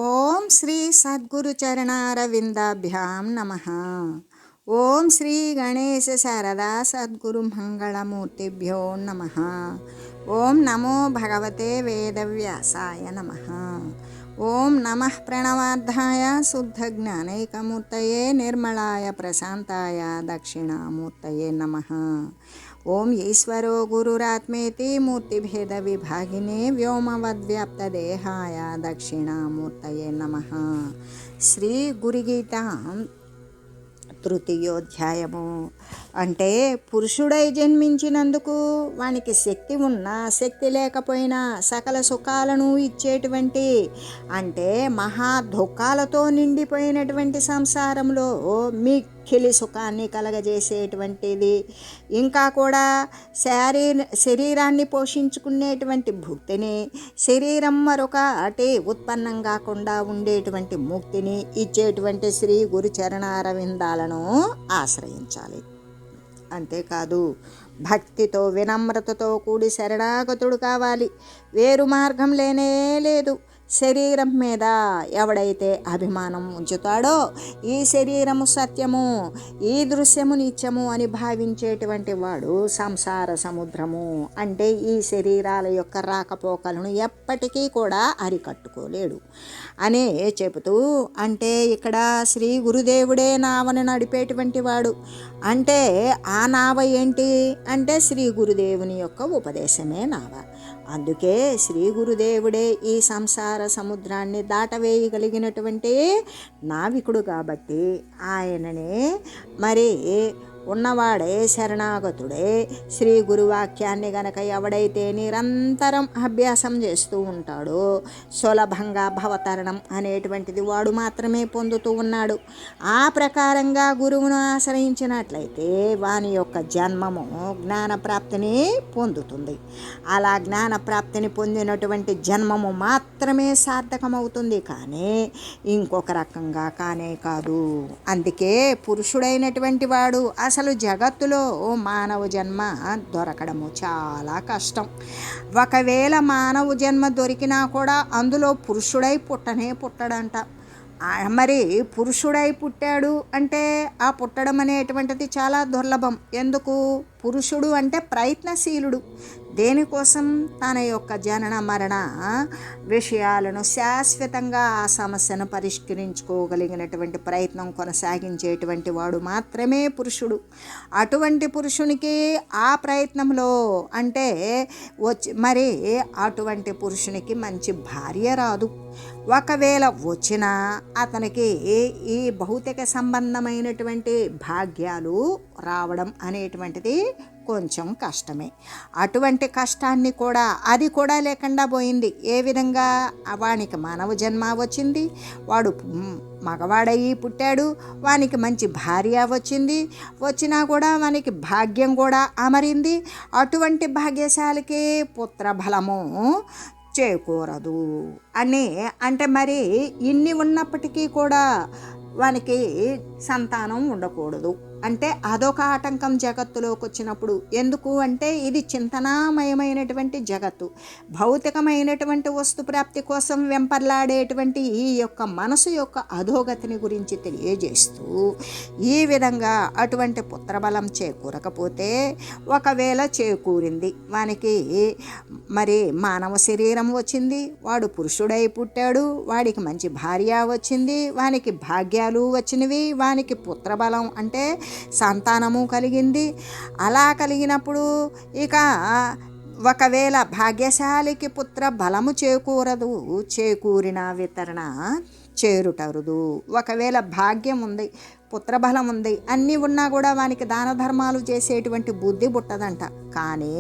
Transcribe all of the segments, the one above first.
ఓం శ్రీ సద్గురుచరణారవిందాభ్యాం నమః. ఓం శ్రీ గణేశ శారదా సద్గురు మంగళమూర్తిభ్యో నమః. ఓం నమో భగవతే వేదవ్యాసాయ నమః. ఓం నమః ప్రణవార్థాయ శుద్ధజ్ఞానైకమూర్తయే నిర్మలాయ ప్రశాంతాయ దక్షిణామూర్తయే నమః. ఓం ఈశ్వరో గురురాత్మేతి మూర్తిభేద విభాగినే వ్యోమవద్వ్యాప్తదేహాయ దక్షిణామూర్తయే నమః. శ్రీ గురుగీత తృతీయోధ్యాయము. అంటే పురుషుడై జన్మించినందుకు వానికి శక్తి ఉన్నా శక్తి లేకపోయినా సకల సుఖాలను ఇచ్చేటువంటి అంటే మహా దుఃఖాలతో నిండిపోయినటువంటి సంసారంలో మిక్కిలి సుఖాన్ని కలగజేసేటువంటిది, ఇంకా కూడా శరీరాన్ని పోషించుకునేటువంటి భుక్తిని, శరీరం మరొకటి ఉత్పన్నం కాకుండా ఉండేటువంటి ముక్తిని ఇచ్చేటువంటి శ్రీ గురు చరణారవిందాలను ఆశ్రయించాలి. అంతేకాదు భక్తితో వినమ్రతతో కూడి శరణాగతుడు కావాలి. వేరు మార్గం లేనే లేదు. శరీరం మీద ఎవడైతే అభిమానం ఉంచుతాడో ఈ శరీరము సత్యము, ఈ దృశ్యము నిత్యము అని భావించేటువంటి వాడు సంసార సముద్రము అంటే ఈ శరీరాల యొక్క రాకపోకలను ఎప్పటికీ కూడా అరికట్టుకోలేడు అనే చెబుతూ, అంటే ఇక్కడ శ్రీ గురుదేవుడే నావను నడిపేటువంటి వాడు. అంటే ఆ నావ ఏంటి అంటే శ్రీ గురుదేవుని యొక్క ఉపదేశమే నావ. అందుకే శ్రీ గురుదేవుడే ఈ సంసార సముద్రాన్ని దాటవేయగలిగినటువంటి నావికుడు కాబట్టి ఆయననే మరి ఉన్నవాడే శరణాగతుడే. శ్రీ గురువాక్యాన్ని గనక ఎవడైతే నిరంతరం అభ్యాసం చేస్తూ ఉంటాడో సులభంగా భవతరణం అనేటువంటిది వాడు మాత్రమే పొందుతూ ఉన్నాడు. ఆ ప్రకారంగా గురువును ఆశ్రయించినట్లయితే వాని యొక్క జన్మము జ్ఞానప్రాప్తిని పొందుతుంది. అలా జ్ఞానప్రాప్తిని పొందినటువంటి జన్మము మాత్రమే సార్థకమవుతుంది, కానీ ఇంకొక రకంగా కానే కాదు. అందుకే పురుషుడైనటువంటి వాడు అసలు జగత్తులో మానవ జన్మ దొరకడము చాలా కష్టం. ఒకవేళ మానవ జన్మ దొరికినా కూడా అందులో పురుషుడై పుట్టడంట. మరి పురుషుడై పుట్టాడు అంటే ఆ పుట్టడం అనేటువంటిది చాలా దుర్లభం. ఎందుకు? పురుషుడు అంటే ప్రయత్నశీలుడు. దేనికోసం? తన యొక్క జనన మరణ విషయాలను శాశ్వతంగా ఆ సమస్యను పరిష్కరించుకోగలిగినటువంటి ప్రయత్నం కొనసాగించేటువంటి వాడు మాత్రమే పురుషుడు. అటువంటి పురుషునికి ఆ ప్రయత్నంలో అంటే మరి అటువంటి పురుషునికి మంచి భార్య రాదు. ఒకవేళ వచ్చినా అతనికి ఈ భౌతిక సంబంధమైనటువంటి భాగ్యాలు రావడం అనేటువంటిది కొంచెం కష్టమే. అటువంటి కష్టాన్ని కూడా అది కూడా లేకుండా పోయింది. ఏ విధంగా? వానికి మానవ జన్మ వచ్చింది, వాడు మగవాడయి పుట్టాడు, వానికి మంచి భార్య వచ్చినా కూడా వానికి భాగ్యం కూడా అమరింది. అటువంటి భాగ్యశాలికి పుత్రబలము చేకూరదు అని అంటే మరి ఇన్ని ఉన్నప్పటికీ కూడా వానికి సంతానం ఉండకూడదు. అంటే అదొక ఆటంకం జగత్తులోకి వచ్చినప్పుడు. ఎందుకు అంటే ఇది చింతనామయమైనటువంటి జగత్తు. భౌతికమైనటువంటి వస్తు ప్రాప్తి కోసం వెంపర్లాడేటువంటి ఈ యొక్క మనసు యొక్క అధోగతిని గురించి తెలియజేస్తూ ఈ విధంగా అటువంటి పుత్రబలం చేకూరకపోతే, ఒకవేళ చేకూరింది వానికి మరి మానవ శరీరం వచ్చింది, వాడు పురుషుడై పుట్టాడు, వాడికి మంచి భార్య వచ్చింది, వానికి భాగ్యాలు వచ్చినవి, వానికి పుత్రబలం అంటే సంతానము కలిగింది. అలా కలిగినప్పుడు ఇక ఒకవేళ భాగ్యశాలికి పుత్ర బలము చేకూరదు, చేకూరిన వితరణ చేరుటరుదు. ఒకవేళ భాగ్యం ఉంది, పుత్రబలం ఉంది, అన్నీ ఉన్నా కూడా వానికి దాన ధర్మాలు చేసేటువంటి బుద్ధి పుట్టదంట. కానీ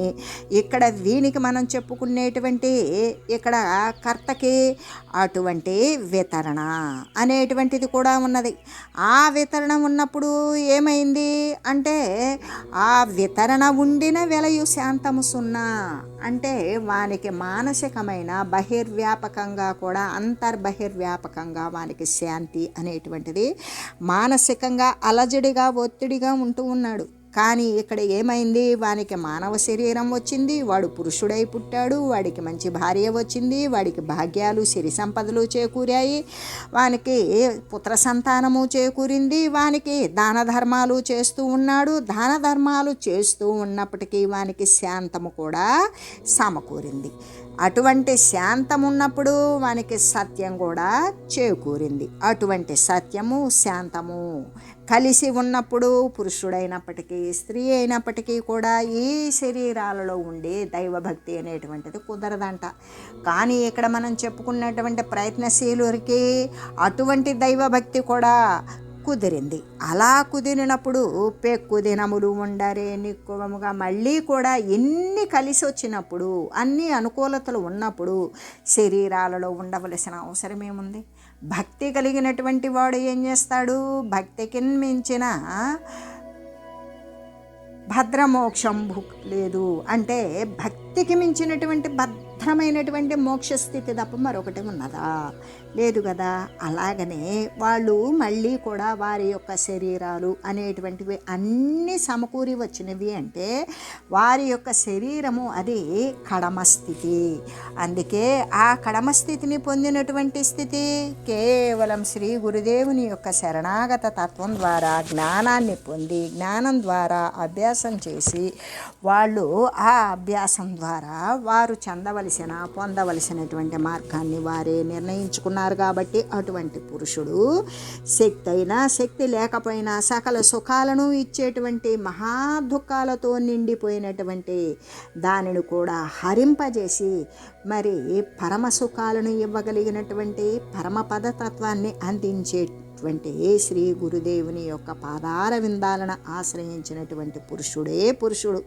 ఇక్కడ వీనికి మనం చెప్పుకునేటువంటి ఇక్కడ కర్తకి అటువంటి వితరణ అనేటువంటిది కూడా ఉన్నది. ఆ వితరణ ఉన్నప్పుడు ఏమైంది అంటే ఆ వితరణ ఉండిన వెలయు శాంతము సున్నా. అంటే వానికి మానసికమైన బహిర్వ్యాపకంగా కూడా అంతర్బహిర్వ్యాపకంగా వానికి శాంతి అనేటువంటిది మానసికంగా అలజడిగా ఒత్తిడిగా ఉంటూ ఉన్నాడు. కానీ ఇక్కడ ఏమైంది, వానికి మానవ శరీరం వచ్చింది, వాడు పురుషుడై పుట్టాడు, వాడికి మంచి భార్య వచ్చింది, వాడికి భాగ్యాలు సిరి సంపదలు చేకూరాయి, వానికి పుత్ర సంతానము చేకూరింది, వానికి దాన ధర్మాలు చేస్తూ ఉన్నాడు. దాన ధర్మాలు చేస్తూ ఉన్నప్పటికీ వానికి శాంతము కూడా సమకూరింది. అటువంటి శాంతం ఉన్నప్పుడు వానికి సత్యం కూడా చేకూరింది. అటువంటి సత్యము శాంతము కలిసి ఉన్నప్పుడు పురుషుడైనప్పటికీ స్త్రీ అయినప్పటికీ కూడా ఈ శరీరాలలో ఉండే దైవభక్తి అనేటువంటిది కుదరదంట. కానీ ఇక్కడ మనం చెప్పుకున్నటువంటి ప్రయత్నశీలురికి అటువంటి దైవభక్తి కూడా కుదిరింది. అలా కుదిరినప్పుడు పెక్కు దినములు ఉండరే నిక్కువముగా మళ్ళీ కూడా ఎన్ని కలిసి వచ్చినప్పుడు, అన్ని అనుకూలతలు ఉన్నప్పుడు శరీరాలలో ఉండవలసిన అవసరం ఏముంది? భక్తి కలిగినటువంటి వాడు ఏం చేస్తాడు? భక్తికి మించిన భద్రమోక్షం లేదు. అంటే భక్తికి మించినటువంటి భద్రమైనటువంటి మోక్షస్థితి తప్ప మరొకటి ఉన్నదా? లేదు కదా. అలాగనే వాళ్ళు మళ్ళీ కూడా వారి యొక్క శరీరాలు అనేటువంటివి అన్నీ సమకూరి వచ్చినవి అంటే వారి యొక్క శరీరము అది కడమస్థితి. అందుకే ఆ కడమస్థితిని పొందినటువంటి స్థితి కేవలం శ్రీ గురుదేవుని యొక్క శరణాగత తత్వం ద్వారా జ్ఞానాన్ని పొంది, జ్ఞానం ద్వారా అభ్యాసం చేసి వాళ్ళు ఆ అభ్యాసం ద్వారా వారు పొందవలసినటువంటి మార్గాన్ని వారే నిర్ణయించుకున్నారు. కాబట్టి అటువంటి పురుషుడు శక్తి అయినా శక్తి లేకపోయినా సకల సుఖాలను ఇచ్చేటువంటి మహా దుఃఖాలతో నిండిపోయినటువంటి దానిని కూడా హరింపజేసి మరి పరమ సుఖాలను ఇవ్వగలిగినటువంటి పరమపద తత్వాన్ని అందించేటువంటి శ్రీ గురుదేవుని యొక్క పాదార విందాలను ఆశ్రయించినటువంటి పురుషుడే పురుషుడు.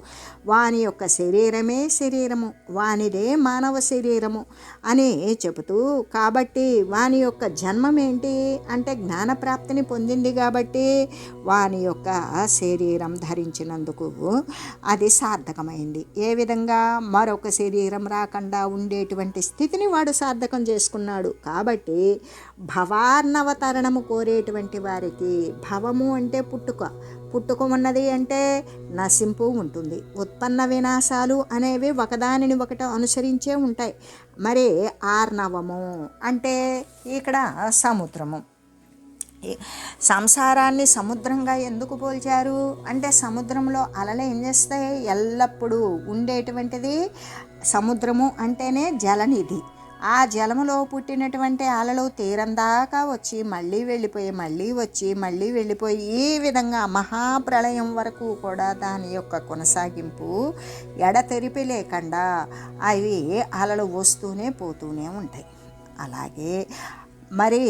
వాని యొక్క శరీరమే శరీరము, వానిదే మానవ శరీరము అని చెబుతూ, కాబట్టి వాని యొక్క జన్మం ఏంటి అంటే జ్ఞానప్రాప్తిని పొందింది కాబట్టి వాని యొక్క శరీరం ధరించినందుకు అది సార్థకమైంది. ఏ విధంగా మరొక శరీరం రాకుండా ఉండేటువంటి స్థితిని వాడు సార్థకం చేసుకున్నాడు. కాబట్టి భవార్ణవతరణము కోరేటువంటి వారికి, భవము అంటే పుట్టుక ఉన్నది అంటే నశింపు ఉంటుంది. ఉత్పన్న వినాశాలు అనేవి ఒకదానిని ఒకటి అనుసరించే ఉంటాయి. మరి ఆర్ణవము అంటే ఇక్కడ సముద్రము. సంసారాన్ని సముద్రంగా ఎందుకు పోల్చారు అంటే సముద్రంలో అలలు ఏం చేస్తాయి? ఎల్లప్పుడూ ఉండేటువంటిది సముద్రము అంటేనే జలనిధి. ఆ జలములో పుట్టినటువంటి అలలు తీరం దాకా వచ్చి మళ్ళీ వెళ్ళిపోయి, మళ్ళీ వచ్చి మళ్ళీ వెళ్ళిపోయి, ఈ విధంగా మహాప్రళయం వరకు కూడా దాని యొక్క కొనసాగింపు ఎడతెరిపి లేకుండా అవి అలలు వస్తూనే పోతూనే ఉంటాయి. అలాగే మరి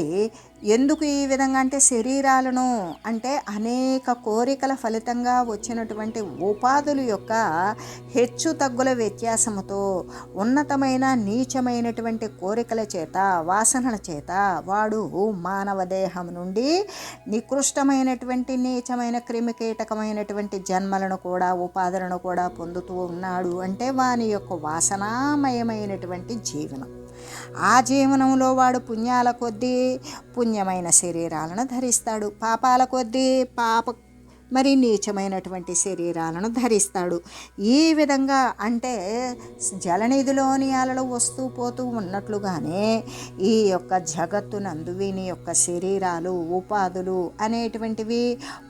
ఎందుకు ఈ విధంగా అంటే శరీరాలను అంటే అనేక కోరికల ఫలితంగా వచ్చినటువంటి ఉపాధుల యొక్క హెచ్చు తగ్గుల వ్యత్యాసముతో ఉన్నతమైన నీచమైనటువంటి కోరికల చేత, వాసనల చేత వాడు మానవ దేహం నుండి నికృష్టమైనటువంటి నీచమైన క్రిమికీటకమైనటువంటి జన్మలను కూడా ఉపాధులను కూడా పొందుతూ ఉన్నాడు. అంటే వాని యొక్క వాసనామయమైనటువంటి జీవనం. ఆ జీవనంలో వాడు పుణ్యాల కొద్దీ పుణ్యమైన శరీరాలను ధరిస్తాడు, పాపాల కొద్దీ మరి నీచమైనటువంటి శరీరాలను ధరిస్తాడు. ఈ విధంగా అంటే జలనిధిలోని అలలు వస్తూ పోతూ ఉన్నట్లుగానే ఈ యొక్క జగత్తునందు వీని యొక్క శరీరాలు, ఉపాధులు అనేటువంటివి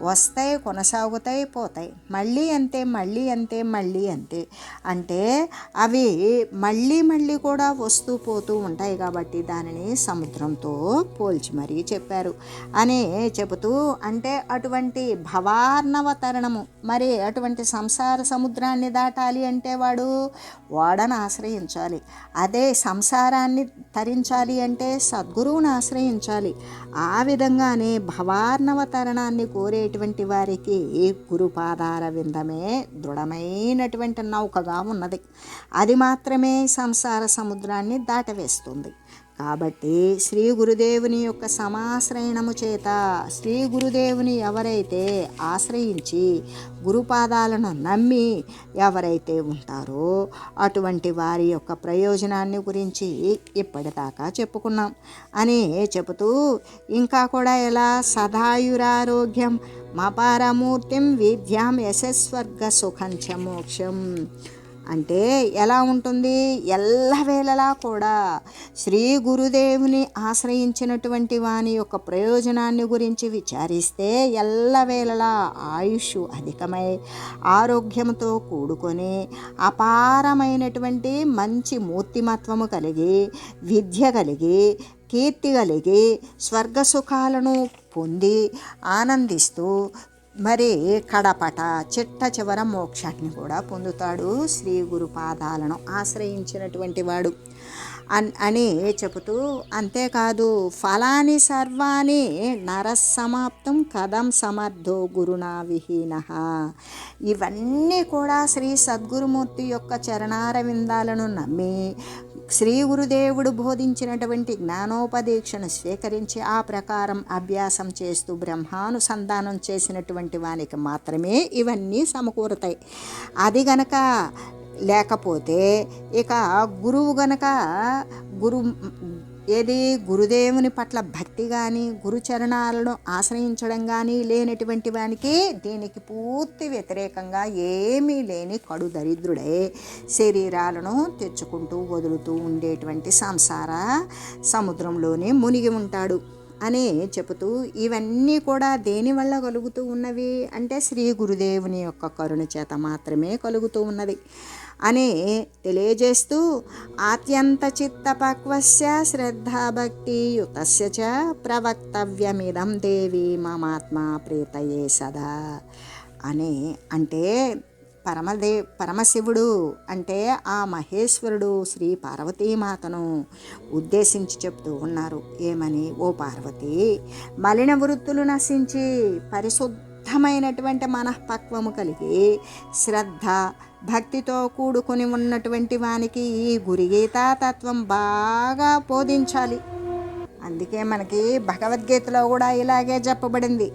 వస్తాయి, కొనసాగుతాయి, పోతాయి. మళ్ళీ అంతే, మళ్ళీ అంతే, మళ్ళీ అంతే. అంటే అవి మళ్ళీ మళ్ళీ కూడా వస్తూ పోతూ ఉంటాయి. కాబట్టి దానిని సముద్రంతో పోల్చి మరీ చెప్పారు అని చెబుతూ, అంటే అటువంటి భవార్ణవతరణము, మరి అటువంటి సంసార సముద్రాన్ని దాటాలి అంటే వాడు ఓడను ఆశ్రయించాలి. అదే సంసారాన్ని తరించాలి అంటే సద్గురువుని ఆశ్రయించాలి. ఆ విధంగానే భవార్ణవతరణాన్ని కోరేటువంటి వారికి గురుపాదార విందమే దృఢమైనటువంటి నౌకగా ఉన్నది. అది మాత్రమే సంసార సముద్రాన్ని దాటవేస్తుంది. కాబట్టి శ్రీ గురుదేవుని యొక్క సమాశ్రయణము చేత శ్రీ గురుదేవుని ఎవరైతే ఆశ్రయించి గురుపాదాలను నమ్మి ఎవరైతే ఉంటారో అటువంటి వారి యొక్క ప్రయోజనాన్ని గురించి ఇప్పటిదాకా చెప్పుకున్నాం అని చెబుతూ, ఇంకా కూడా ఎలా సదాయురారోగ్యం మపరమూర్తిం విద్యాం యశస్వర్గ సుఖంచ మోక్షం. అంటే ఎలా ఉంటుంది? ఎల్లవేళలా కూడా శ్రీ గురుదేవుని ఆశ్రయించినటువంటి వాని యొక్క ప్రయోజనాన్ని గురించి విచారిస్తే ఎల్లవేళలా ఆయుష్ అధికమై ఆరోగ్యంతో కూడుకొని అపారమైనటువంటి మంచి మూర్తిమత్వము కలిగి విద్య కలిగి కీర్తి కలిగి స్వర్గసుఖాలను పొంది ఆనందిస్తూ మరి కడపట చిట్ట చివర మోక్షాన్ని కూడా పొందుతాడు శ్రీ గురుపాదాలను ఆశ్రయించినటువంటి వాడు అని చెబుతూ, అంతేకాదు ఫలాని సర్వాణి నరసమాప్తం కథం సమర్థో గురునా విహీన. ఇవన్నీ కూడా శ్రీ సద్గురుమూర్తి యొక్క చరణారవిందాలను నమ్మి శ్రీ గురుదేవుడు బోధించినటువంటి జ్ఞానోపదీక్షను స్వీకరించి ఆ ప్రకారం అభ్యాసం చేస్తూ బ్రహ్మానుసంధానం చేసినటువంటి వానికి మాత్రమే ఇవన్నీ సమకూరుతాయి. అది గనక లేకపోతే ఇక గురువు గనక గురుదేవుని పట్ల భక్తి కానీ గురుచరణాలను ఆశ్రయించడం కానీ లేనటువంటి వానికి దీనికి పూర్తి వ్యతిరేకంగా ఏమీ లేని కడు దరిద్రుడే శరీరాలను తెచ్చుకుంటూ వదులుతూ ఉండేటువంటి సంసార సముద్రంలోనే మునిగి ఉంటాడు అని చెబుతూ, ఇవన్నీ కూడా దేనివల్ల కలుగుతూ ఉన్నవి అంటే శ్రీ గురుదేవుని యొక్క కరుణ చేత మాత్రమే కలుగుతూ ఉన్నది అని తెలియజేస్తూ, అత్యంత చిత్తపక్వస్య శ్రద్ధాభక్తి యుతస్య చ ప్రవక్తవ్యమిదం దేవి మమాత్మ ప్రీతయే సదా అని. అంటే పరమశివుడు అంటే ఆ మహేశ్వరుడు శ్రీ పార్వతీమాతను ఉద్దేశించి చెప్తూ ఉన్నారు. ఏమని? ఓ పార్వతి, మలిన వృత్తులు నశించి పరిశుద్ధమైనటువంటి మనఃపక్వము కలిగి శ్రద్ధ భక్తితో కూడుకొని ఉన్నటువంటి వానికి ఈ గురుగీతా తత్వం బాగా బోధించాలి. అందుకే మనకి భగవద్గీతలో కూడా ఇలాగే చెప్పబడింది,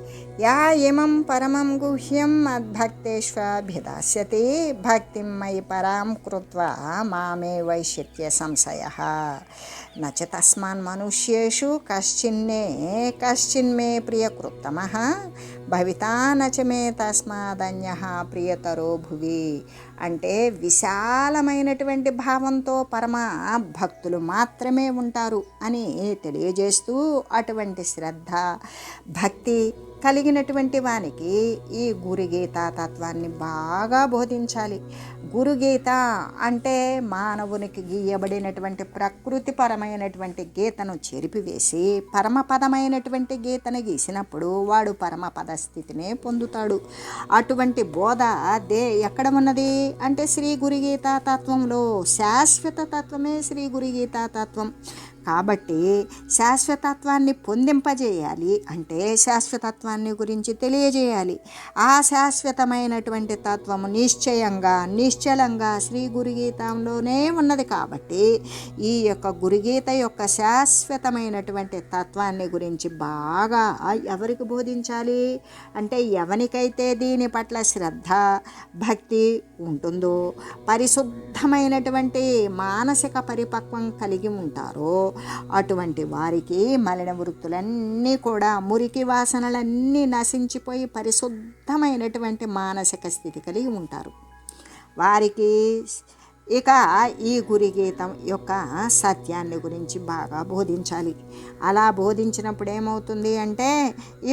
యా ఇమం పరమం గుహ్యం మద్భక్తేష్వభిదాస్యతి భక్తిం మయి పరాం కృత్వా మామే వైశిట్య సంశయః నచ తస్మాన్ మనుష్యేషు కశ్చిన్మే ప్రియకృత్తమః భవితా నచ మే తస్మాదన్యః ప్రియతరో భువి. అంటే విశాలమైనటువంటి భావంతో పరమ భక్తులు మాత్రమే ఉంటారు అని తెలియజేస్తూ, అటువంటి శ్రద్ధ భక్తి కలిగినటువంటి వానికి ఈ గురుగీతా తత్వాన్ని బాగా బోధించాలి. గురుగీత అంటే మానవునికి గీయబడినటువంటి ప్రకృతిపరమైనటువంటి గీతను చెరిపివేసి పరమపదమైనటువంటి గీతను గీసినప్పుడు వాడు పరమపద స్థితినే పొందుతాడు. అటువంటి బోధ ఎక్కడ ఉన్నది అంటే శ్రీ గురుగీతా తత్వంలో. శాశ్వత తత్వమే శ్రీ గురుగీతా తత్వం. కాబట్టి శాశ్వతత్వాన్ని పొందింపజేయాలి అంటే శాశ్వతత్వాన్ని గురించి తెలియజేయాలి. ఆ శాశ్వతమైనటువంటి తత్వము నిశ్చలంగా శ్రీ గురుగీతంలోనే ఉన్నది. కాబట్టి ఈ యొక్క గురుగీత యొక్క శాశ్వతమైనటువంటి తత్వాన్ని గురించి బాగా ఎవరికి బోధించాలి అంటే ఎవరికైతే దీని పట్ల శ్రద్ధ భక్తి ఉంటుందో, పరిశుద్ధమైనటువంటి మానసిక పరిపక్వం కలిగి ఉంటారో అటువంటి వారికి మలిన వృత్తులన్నీ కూడా మురికి వాసనలన్నీ నశించిపోయి పరిశుద్ధమైనటువంటి మానసిక స్థితి కలిగి ఉంటారు. వారికి ఇక ఈ గురుగీతం యొక్క సత్యాన్ని గురించి బాగా బోధించాలి. అలా బోధించినప్పుడు ఏమవుతుంది అంటే,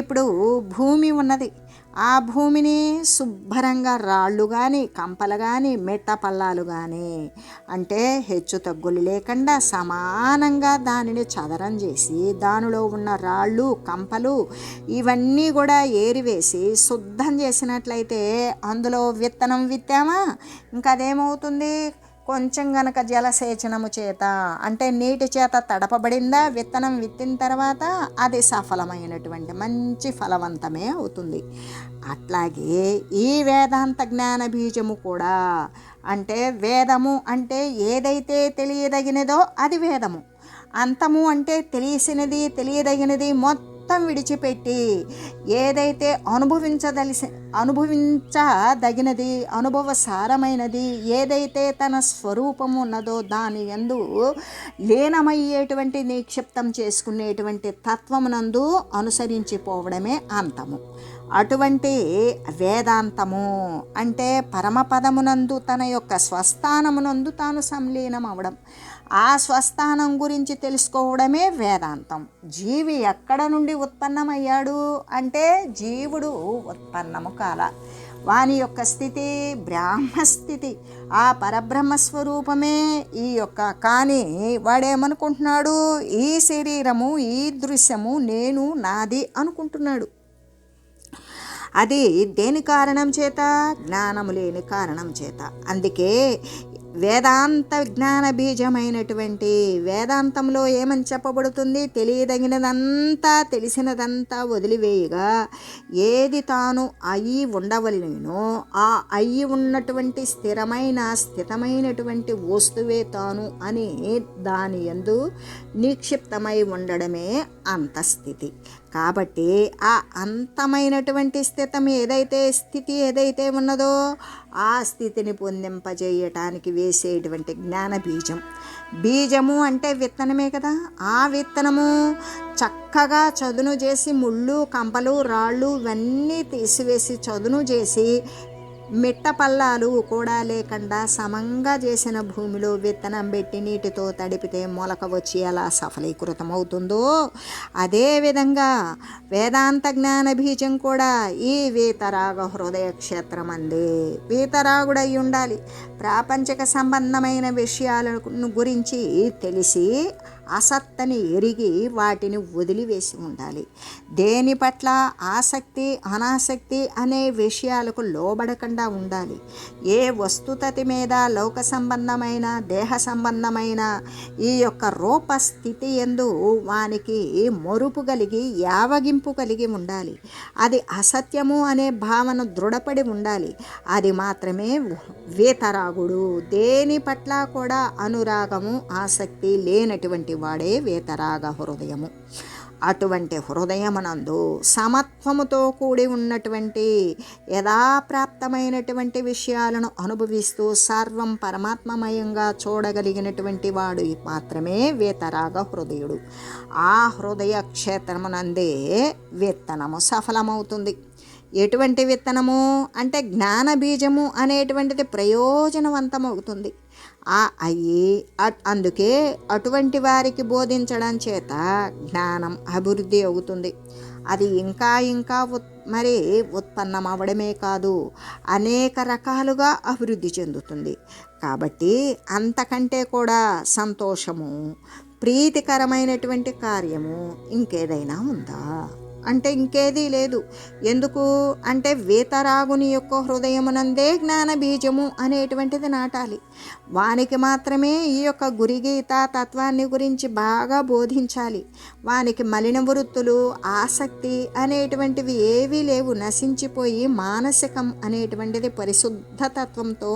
ఇప్పుడు భూమి ఉన్నది, ఆ భూమిని శుభ్రంగా రాళ్ళు కానీ కంపలు కానీ మెట్ట పల్లాలు కానీ అంటే హెచ్చు తగ్గులు లేకుండా సమానంగా దానిని చదరం చేసి దానిలో ఉన్న రాళ్ళు కంపలు ఇవన్నీ కూడా ఏరివేసి శుద్ధం చేసినట్లయితే అందులో విత్తనం విత్తామా, ఇంకా అదేమవుతుంది, కొంచెం గనక జలసేచనము చేత అంటే నీటి చేత తడపబడిందా విత్తనం విత్తిన తర్వాత అది సఫలమైనటువంటి మంచి ఫలవంతమే అవుతుంది. అట్లాగే ఈ వేదాంత జ్ఞాన బీజము కూడా అంటే వేదము అంటే ఏదైతే తెలియదగినదో అది వేదము, అంతము అంటే తెలియదగినది మొత్తం మొత్తం విడిచిపెట్టి ఏదైతే అనుభవించదగినది, అనుభవసారమైనది, ఏదైతే తన స్వరూపం ఉన్నదో దాని యందు లీనమయ్యేటువంటి నిక్షిప్తం చేసుకునేటువంటి తత్వమునందు అనుసరించిపోవడమే అంతము. అటువంటి వేదాంతము అంటే పరమపదమునందు తన యొక్క స్వస్థానమునందు తాను సంలీనం అవడం, ఆ స్వస్థానం గురించి తెలుసుకోవడమే వేదాంతం. జీవి ఎక్కడ నుండి ఉత్పన్నమయ్యాడు అంటే జీవుడు ఉత్పన్నము కాల, వాని యొక్క స్థితి బ్రాహ్మస్థితి, ఆ పరబ్రహ్మస్వరూపమే ఈ యొక్క. కానీ వాడేమనుకుంటున్నాడు, ఈ శరీరము ఈ దృశ్యము నేను నాది అనుకుంటున్నాడు. అది దేని కారణం చేత? జ్ఞానము లేని కారణం చేత. అందుకే వేదాంత జ్ఞాన బీజమైనటువంటి వేదాంతంలో ఏమని చెప్పబడుతుంది? తెలియదగినదంతా తెలిసినదంతా వదిలివేయగా ఏది తాను అయి ఉండవలెనో ఆ అయి ఉన్నటువంటి స్థితమైనటువంటి వస్తువే తాను అని దాని యందు నిక్షిప్తమై ఉండడమే అంతస్థితి. కాబట్టి ఆ అంతమైనటువంటి స్థితి ఏదైతే ఉన్నదో ఆ స్థితిని పొందింపజేయటానికి వేసేటువంటి జ్ఞాన బీజము అంటే విత్తనమే కదా. ఆ విత్తనము చక్కగా చదును చేసి ముళ్ళు కంపలు రాళ్ళు ఇవన్నీ తీసివేసి చదును చేసి మిట్ట పల్లాలు కూడా లేకుండా సమంగా చేసిన భూమిలో విత్తనం పెట్టి నీటితో తడిపితే మొలక వచ్చి ఎలా సఫలీకృతమవుతుందో అదేవిధంగా వేదాంత జ్ఞాన బీజం కూడా ఈ వీతరాగ హృదయ క్షేత్రం అందే. వీతరాగుడై ఉండాలి. ప్రాపంచిక సంబంధమైన విషయాలను గురించి తెలిసి అసత్తని ఎరిగి వాటిని వదిలివేసి ఉండాలి. దేని పట్ల ఆసక్తి అనాసక్తి అనే విషయాలకు లోబడకుండా ఉండాలి. ఏ వస్తుతతి మీద లోక సంబంధమైన దేహ సంబంధమైన ఈ యొక్క రూపస్థితి యందు వానికి మొరుపు కలిగి యావగింపు కలిగి ఉండాలి. అది అసత్యము అనే భావన దృఢపడి ఉండాలి. అది మాత్రమే వీతరాగుడు. దేని పట్ల కూడా అనురాగము ఆసక్తి లేనటువంటి వాడే వీతరాగ హృదయము. అటువంటి హృదయమునందు సమత్వముతో కూడి ఉన్నటువంటి యథాప్రాప్తమైనటువంటి విషయాలను అనుభవిస్తూ సర్వం పరమాత్మమయంగా చూడగలిగినటువంటి వాడు మాత్రమే వీతరాగ హృదయుడు. ఆ హృదయ క్షేత్రమునందే విత్తనము సఫలమవుతుంది. ఎటువంటి విత్తనము అంటే జ్ఞాన బీజము అనేటువంటిది ప్రయోజనవంతమవుతుంది. అందుకే అటువంటి వారికి బోధించడం చేత జ్ఞానం అభివృద్ధి అవుతుంది. అది ఇంకా ఉత్పన్నం అవ్వడమే కాదు, అనేక రకాలుగా అభివృద్ధి చెందుతుంది. కాబట్టి అంతకంటే కూడా సంతోషము ప్రీతికరమైనటువంటి కార్యము ఇంకేదైనా ఉందా అంటే ఇంకేదీ లేదు. ఎందుకు అంటే వీతరాగుని యొక్క హృదయమునందే జ్ఞాన బీజము అనేటువంటిది నాటాలి. వానికి మాత్రమే ఈ యొక్క గురిగీత తత్వాన్ని గురించి బాగా బోధించాలి. వానికి మలిన వృత్తులు ఆసక్తి అనేటువంటివి ఏవీ లేవు, నశించిపోయి మానసికం అనేటువంటిది పరిశుద్ధ తత్వంతో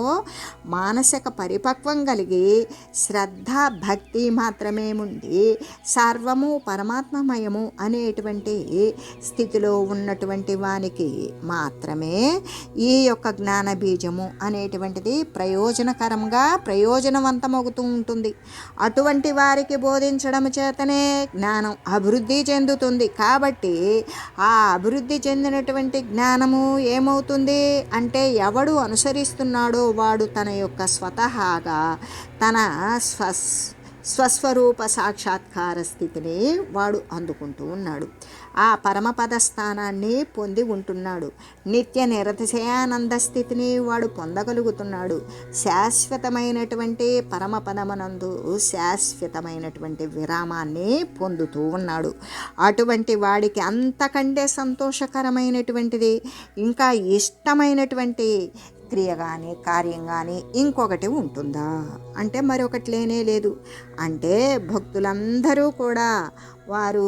మానసిక పరిపక్వం కలిగి శ్రద్ధ భక్తి మాత్రమే ఉండి సర్వము పరమాత్మమయము అనేటువంటి స్థితిలో ఉన్నటువంటి వానికి మాత్రమే ఈ యొక్క జ్ఞాన బీజము అనేటువంటిది ప్రయోజనవంతమవుతూ ఉంటుంది. అటువంటి వారికి బోధించడం చేతనే జ్ఞానం అభివృద్ధి చెందుతుంది. కాబట్టి ఆ అభివృద్ధి చెందినటువంటి జ్ఞానము ఏమవుతుంది అంటే ఎవడు అనుసరిస్తున్నాడో వాడు తన యొక్క స్వతహాగా తన స్వస్వరూప సాక్షాత్కార స్థితిని వాడు అందుకుంటూ ఉన్నాడు. ఆ పరమపద స్థానాన్ని పొంది ఉంటున్నాడు. నిత్య నిరతిశయానంద స్థితిని వాడు పొందగలుగుతున్నాడు. శాశ్వతమైనటువంటి పరమపదమనందు శాశ్వతమైనటువంటి విరామాన్ని పొందుతూ ఉన్నాడు. అటువంటి వాడికి అంతకంటే సంతోషకరమైనటువంటిది ఇంకా ఇష్టమైనటువంటి క్రియ కానీ కార్యం కానీ ఇంకొకటి ఉంటుందా అంటే మరొకటి లేనే లేదు. అంటే భక్తులందరూ కూడా వారు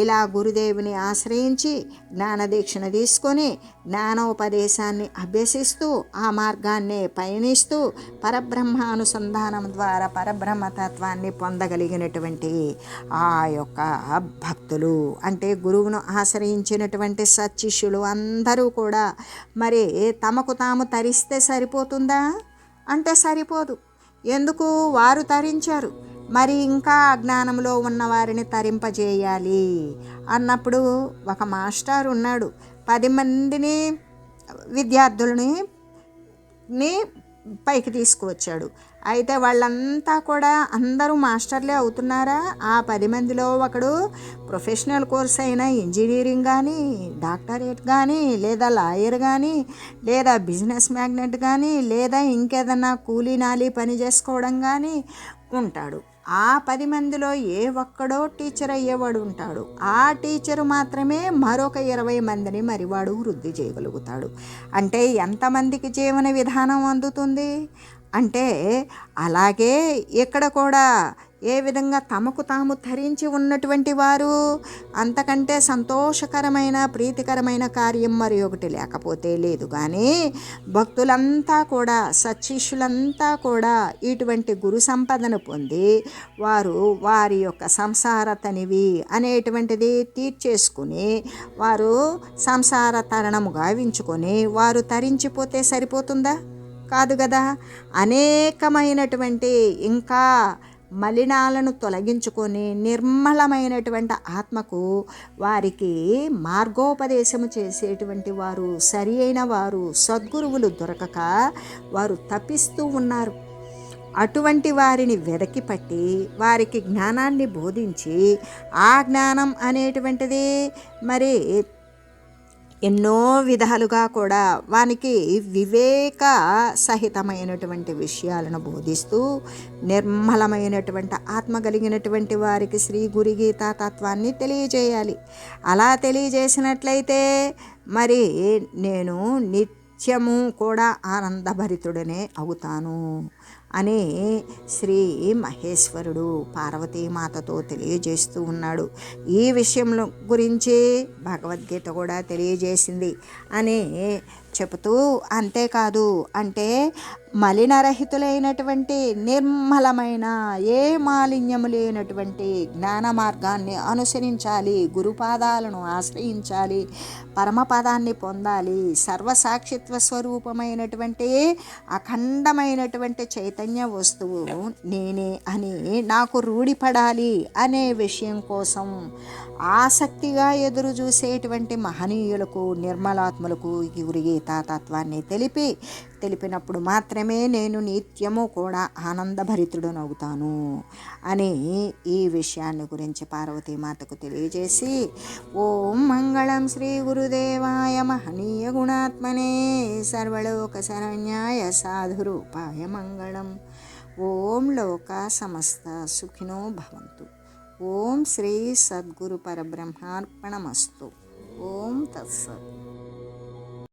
ఇలా గురుదేవుని ఆశ్రయించి జ్ఞానదీక్షణ తీసుకొని జ్ఞానోపదేశాన్ని అభ్యసిస్తూ ఆ మార్గాన్నే పయనిస్తూ పరబ్రహ్మానుసంధానం ద్వారా పరబ్రహ్మతత్వాన్ని పొందగలిగినటువంటి ఆ యొక్క భక్తులు, అంటే గురువును ఆశ్రయించినటువంటి సత్శిష్యులు అందరూ కూడా మరి తమకు తాము తరిస్తే సరిపోతుందా అంటే సరిపోదు. ఎందుకు? వారు తరించారు, మరి ఇంకా అజ్ఞానంలో ఉన్న వారిని తరింపజేయాలి అన్నప్పుడు ఒక మాస్టర్ ఉన్నాడు, 10 మందిని విద్యార్థులని పైకి తీసుకువచ్చాడు. అయితే వాళ్ళంతా కూడా అందరూ మాస్టర్లే అవుతున్నారా? ఆ 10 మందిలో ఒకడు ప్రొఫెషనల్ కోర్స్ అయిన ఇంజనీరింగ్ కానీ, డాక్టరేట్ కానీ, లేదా లాయర్ కానీ, లేదా బిజినెస్ మ్యాగ్నెట్ కానీ, లేదా ఇంకేదన్నా కూలీ నాలి పని చేసుకోవడం కానీ ఉంటాడు. ఆ 10 మందిలో ఏ ఒక్కడో టీచర్ అయ్యేవాడు ఉంటాడు. ఆ టీచరు మాత్రమే మరొక 20 మందిని మరివాడు వృద్ధి చేయగలుగుతాడు. అంటే ఎంతమందికి జీవన విధానం అందుతుంది అంటే, అలాగే ఇక్కడ కూడా ఏ విధంగా తమకు తాము ధరించి ఉన్నటువంటి వారు అంతకంటే సంతోషకరమైన ప్రీతికరమైన కార్యం మరి ఒకటి లేకపోతే లేదు. కానీ భక్తులంతా కూడా సత్శిష్యులంతా కూడా ఇటువంటి గురు సంపదను పొంది వారు వారి యొక్క సంసార తనివి అనేటువంటిది తీర్చేసుకుని వారు సంసార తరణము గావించుకొని వారు తరించిపోతే సరిపోతుందా? కాదు కదా. అనేకమైనటువంటి ఇంకా మలినాలను తొలగించుకొని నిర్మలమైనటువంటి ఆత్మకు వారికి మార్గోపదేశము చేసేటువంటి వారు, సరి అయిన వారు, సద్గురువులు దొరకక వారు తప్పిస్తూ ఉన్నారు. అటువంటి వారిని వెదకి పట్టి వారికి జ్ఞానాన్ని బోధించి ఆ జ్ఞానం అనేటువంటిది మరి ఎన్నో విధాలుగా కూడా వానికి వివేక సహితమైనటువంటి విషయాలను బోధిస్తూ నిర్మలమైనటువంటి ఆత్మ కలిగినటువంటి వారికి శ్రీ గురు గీతా తత్వాన్ని తెలియజేయాలి. అలా తెలియజేసినట్లయితే మరి నేను నిత్యము కూడా ఆనందభరితుడనే అవుతాను అని శ్రీ మహేశ్వరుడు పార్వతీమాతతో తెలియజేస్తూ ఉన్నాడు. ఈ విషయంలో గురించి భగవద్గీత కూడా తెలియజేసింది అని చెబుతూ, అంతేకాదు అంటే మలినరహితులైనటువంటి నిర్మలమైన ఏ మాలిన్యము లేనటువంటి జ్ఞాన మార్గాన్ని అనుసరించాలి, గురుపాదాలను ఆశ్రయించాలి, పరమపదాన్ని పొందాలి, సర్వసాక్షిత్వ స్వరూపమైనటువంటి అఖండమైనటువంటి చైతన్య వస్తువు నేనే అని నాకు రూఢిపడాలి అనే విషయం కోసం ఆసక్తిగా ఎదురు చూసేటువంటి మహనీయులకు, నిర్మలాత్మలకు గురు గీతా తత్వాన్ని తెలిపినప్పుడు మాత్రమే నేను నిత్యము కూడా ఆనందభరితుడనవుతాను అని ఈ విషయాన్ని గురించి పార్వతీమాతకు తెలియజేసి, ఓం మంగళం శ్రీ గురుదేవాయ మహనీయ గుణాత్మనే సర్వలోక శరణ్యాయ సాధురూపాయ మంగళం. ఓం లోకా సమస్త సుఖినో భవంతు. ఓం శ్రీ సద్గురు పరబ్రహ్మార్పణమస్తు. ఓం తత్సత్.